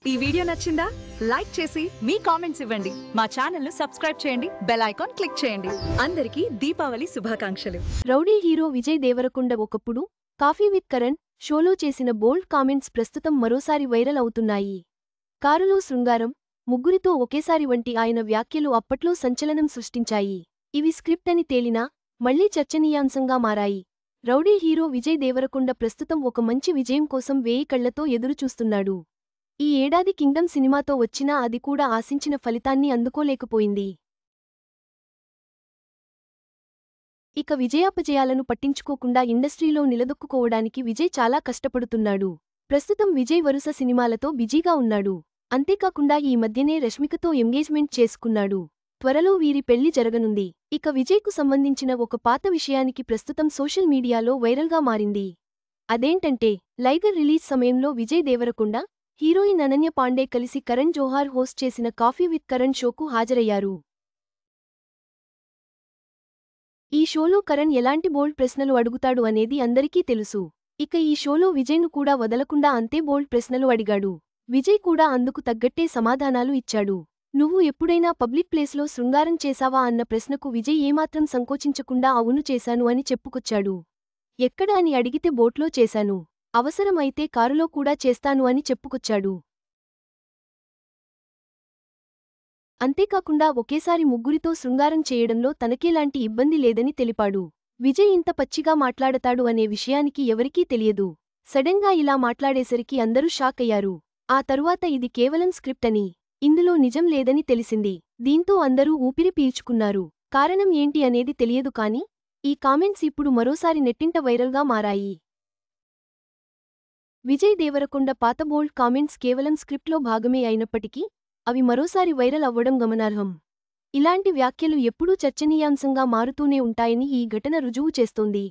ఈ వీడియో నచ్చిందా? లైక్ చేసి మీ కామెంట్స్ ఇవ్వండి. మా ఛానల్ ను సబ్స్క్రైబ్ చేయండి. బెల్ ఐకాన్ క్లిక్ చేయండి. అందరికీ దీపావళి శుభాకాంక్షలు. రౌడీ హీరో విజయ్ దేవరకొండ ఒకప్పుడు కాఫీ విత్ కరణ్ షోలో చేసిన బోల్డ్ కామెంట్స్ ప్రస్తుతం మరోసారి వైరల్ అవుతున్నాయి. కారులో శృంగారం, ముగ్గురితో ఒకేసారి వంటి ఆయన వ్యాఖ్యలు అప్పట్లో సంచలనం సృష్టించాయి. ఇవి స్క్రిప్ట్ అని తేలినా మళ్లీ చర్చనీయాంశంగా మారాయి. రౌడీ హీరో విజయ్ దేవరకొండ ప్రస్తుతం ఒక మంచి విజయం కోసం వేయి కళ్లతో ఎదురుచూస్తున్నాడు. ఈ ఏడాది కింగ్డమ్ సినిమాతో వచ్చినా అది కూడా ఆశించిన ఫలితాన్ని అందుకోలేకపోయింది. ఇక విజయాపజయాలను పట్టించుకోకుండా ఇండస్ట్రీలో నిలదొక్కుకోవడానికి విజయ్ చాలా కష్టపడుతున్నాడు. ప్రస్తుతం విజయ్ వరుస సినిమాలతో బిజీగా ఉన్నాడు. అంతేకాకుండా ఈ మధ్యనే రష్మికతో ఎంగేజ్మెంట్ చేసుకున్నాడు. త్వరలో వీరి పెళ్లి జరగనుంది. ఇక విజయ్కు సంబంధించిన ఒక పాత విషయానికి ప్రస్తుతం సోషల్ మీడియాలో వైరల్గా మారింది. అదేంటంటే లైగర్ రిలీజ్ సమయంలో విజయ్ దేవరకొండ, హీరోయిన్ అనన్య పాండే కలిసి కరణ్ జోహార్ హోస్ట్ చేసిన కాఫీ విత్ కరణ్ షోకు హాజరయ్యారు. ఈ షోలో కరణ్ ఎలాంటి బోల్డ్ ప్రశ్నలు అడుగుతాడు అనేది అందరికీ తెలుసు. ఇక ఈ షోలో విజయ్ను కూడా వదలకుండా అంతే బోల్డ్ ప్రశ్నలు అడిగాడు. విజయ్ కూడా అందుకు తగ్గట్టే సమాధానాలు ఇచ్చాడు. నువ్వు ఎప్పుడైనా పబ్లిక్ ప్లేస్లో శృంగారం చేశావా అన్న ప్రశ్నకు విజయ్ ఏమాత్రం సంకోచించకుండా అవును చేశాను అని చెప్పుకొచ్చాడు. ఎక్కడ అని అడిగితే బోట్లో చేశాను, అవసరం అయితే కారులో కూడా చేస్తాను అని చెప్పుకొచ్చాడు. అంతేకాకుండా ఒకేసారి ముగ్గురితో శృంగారం చేయడంలో తనకేలాంటి ఇబ్బంది లేదని తెలిపాడు. విజయ్ ఇంత పచ్చిగా మాట్లాడతాడు అనే విషయానికి ఎవరికీ తెలియదు. సడన్గా ఇలా మాట్లాడేసరికి అందరూ షాక్ అయ్యారు. ఆ తరువాత ఇది కేవలం స్క్రిప్ట్ అని, ఇందులో నిజం లేదని తెలిసింది. దీంతో అందరూ ఊపిరి పీల్చుకున్నారు. కారణం ఏంటి అనేది తెలియదు కానీ ఈ కామెంట్స్ ఇప్పుడు మరోసారి నెట్టింట వైరల్గా మారాయి. విజయ్ దేవరకొండ పాత బోల్డ్ కామెంట్స్ కేవలం స్క్రిప్ట్లో భాగమే అయినప్పటికీ అవి మరోసారి వైరల్ అవ్వడం గమనార్హం. ఇలాంటి వ్యాఖ్యలు ఎప్పుడూ చర్చనీయాంశంగా మారుతూనే ఉంటాయని ఈ ఘటన రుజువు చేస్తోంది.